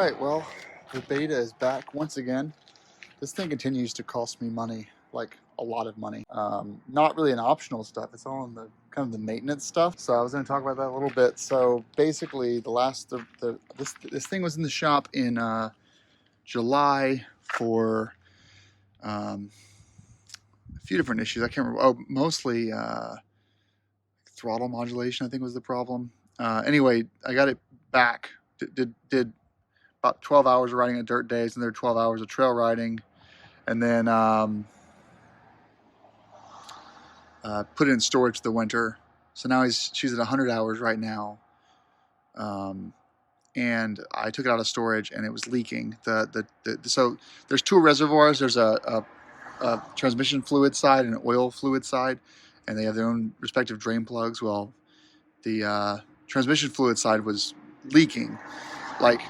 Alright, well, the beta is back once again. This thing continues to cost me money, like a lot of money. Not really an optional stuff, it's all in the kind of the maintenance stuff. So I was going to talk about that a little bit. So basically, this thing was in the shop in July for a few different issues. I can't remember. Oh, mostly throttle modulation, I think, was the problem. Anyway, I got it back. Did about 12 hours of riding on dirt days, and there 12 hours of trail riding, and then put it in storage the winter. So now she's at 100 hours right now, and I took it out of storage and it was leaking. So there's two reservoirs. There's a transmission fluid side and an oil fluid side, and they have their own respective drain plugs. Well, the transmission fluid side was leaking, like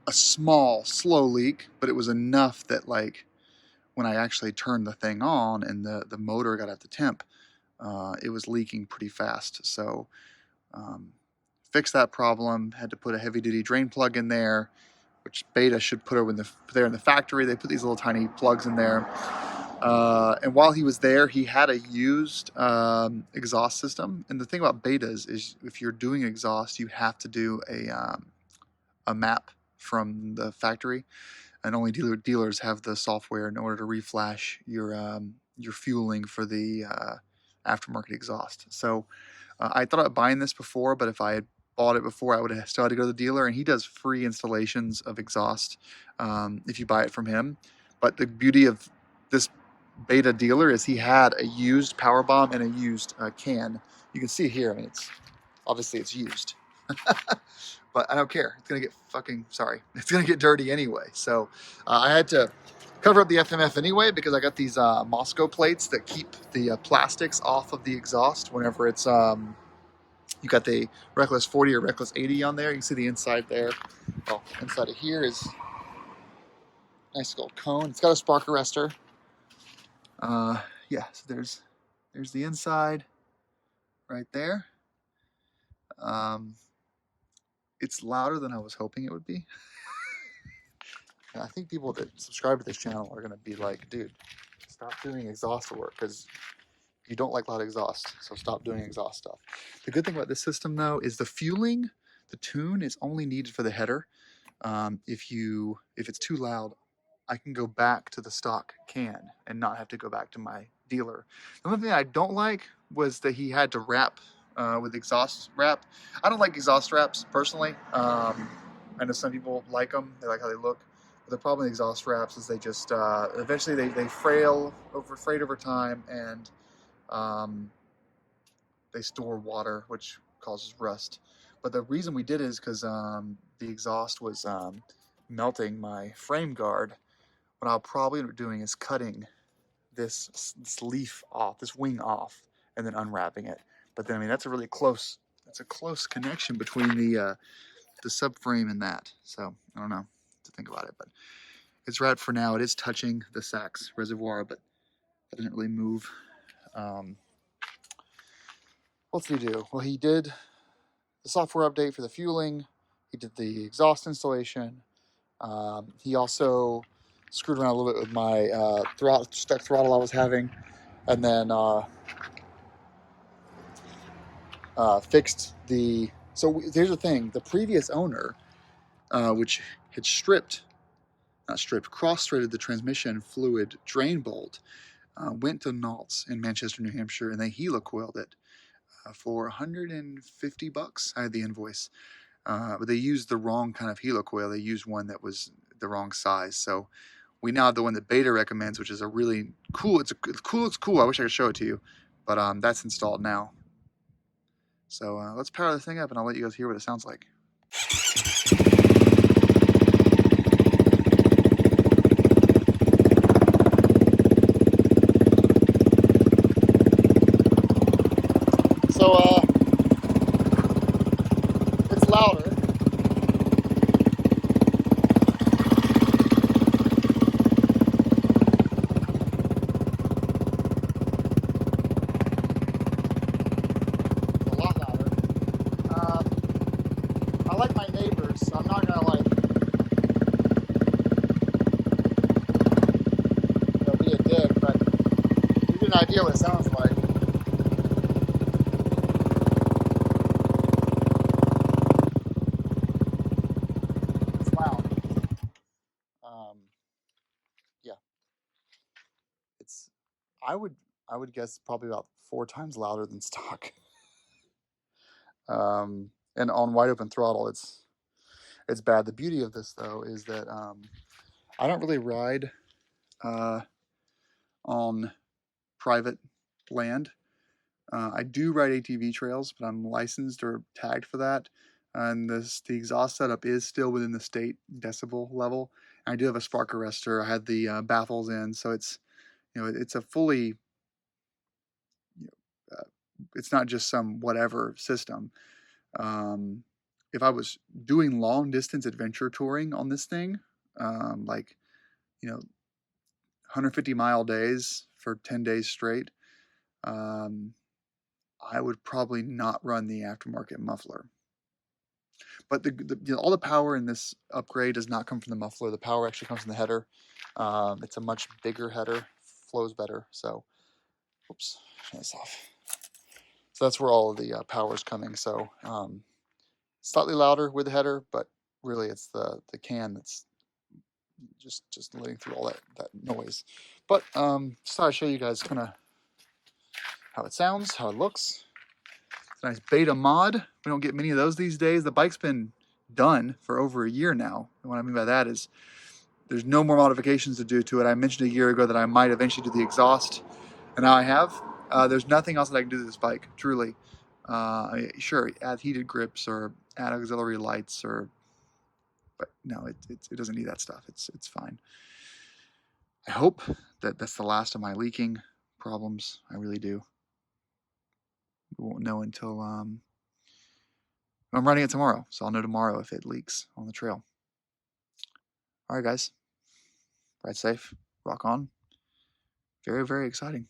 a small, slow leak, but it was enough that, like, when I actually turned the thing on and the motor got up to temp, it was leaking pretty fast. So fixed that problem, had to put a heavy-duty drain plug in there, which Beta should put there in the factory. They put these little tiny plugs in there. And while he was there, he had a used exhaust system. And the thing about Betas is if you're doing exhaust, you have to do a map from the factory, and only dealers have the software in order to reflash your fueling for the aftermarket exhaust. So I thought about buying this before, but if I had bought it before, I would have still had to go to the dealer, and he does free installations of exhaust if you buy it from him. But the beauty of this Beta dealer is he had a used power bomb and a used can. You can see here, I mean, obviously it's used. But I don't care. It's going to get it's going to get dirty anyway. So I had to cover up the FMF anyway because I got these Moscow plates that keep the plastics off of the exhaust whenever it's, you got the Reckless 40 or Reckless 80 on there. You can see the inside there. Well, inside of here is a nice gold cone. It's got a spark arrestor. Yeah, so there's the inside right there. It's louder than I was hoping it would be. And I think people that subscribe to this channel are going to be like, dude, stop doing exhaust work because you don't like loud exhaust. So stop doing exhaust stuff. The good thing about this system, though, is the fueling, the tune is only needed for the header. If it's too loud, I can go back to the stock can and not have to go back to my dealer. The only thing I don't like was that he had to wrap with exhaust wrap. I don't like exhaust wraps personally. I know some people like them. They like how they look. But the problem with exhaust wraps is they just eventually they fray over time, and they store water, which causes rust. But the reason we did it is because the exhaust was melting my frame guard. What I'll probably end up doing is cutting this leaf off, this wing off, and then unwrapping it. But then, I mean, that's a close connection between the subframe and that. So I don't know to think about it, but it's right for now. It is touching the Sachs reservoir, but that doesn't really move. What did he do? Well, he did the software update for the fueling. He did the exhaust installation. He also screwed around a little bit with my stuck throttle I was having, and then fixed the. So here's the thing: the previous owner, which had cross-threaded the transmission fluid drain bolt, went to Naults in Manchester, New Hampshire, and they helicoiled it for $150. I had the invoice, but they used the wrong kind of helicoil. They used one that was the wrong size. So we now have the one that Beta recommends, which is a really cool. It's cool. I wish I could show it to you, but that's installed now. So let's power the thing up, and I'll let you guys hear what it sounds like. So it's louder. It's a lot louder. I like my neighbors. an idea what it sounds like. It's loud. Yeah, it's. I would guess probably about 4 times louder than stock. And on wide open throttle, it's bad. The beauty of this though is that I don't really ride on private land. I do ride ATV trails, but I'm licensed or tagged for that. And the exhaust setup is still within the state decibel level. And I do have a spark arrestor. I had the baffles in, so it's it's a fully it's not just some whatever system. If I was doing long distance adventure touring on this thing, like 150-mile days for 10 days straight, I would probably not run the aftermarket muffler. But all the power in this upgrade does not come from the muffler. The power actually comes from the header. It's a much bigger header, flows better. So, oops, turn this off. So that's where all of the power is coming. So slightly louder with the header, but really it's the can that's just letting through all that noise. But just thought I'd show you guys kind of how it sounds, how it looks. It's a nice beta mod. We don't get many of those these days. The bike's been done for over a year now. And what I mean by that is there's no more modifications to do to it. I mentioned a year ago that I might eventually do the exhaust, and now I have. There's nothing else that I can do to this bike, truly. Sure, add heated grips or add auxiliary lights, but no, it doesn't need that stuff. It's fine. I hope that that's the last of my leaking problems. I really do. We won't know until I'm riding it tomorrow, so I'll know tomorrow if it leaks on the trail. All right, guys. Ride safe. Rock on. Very, very exciting.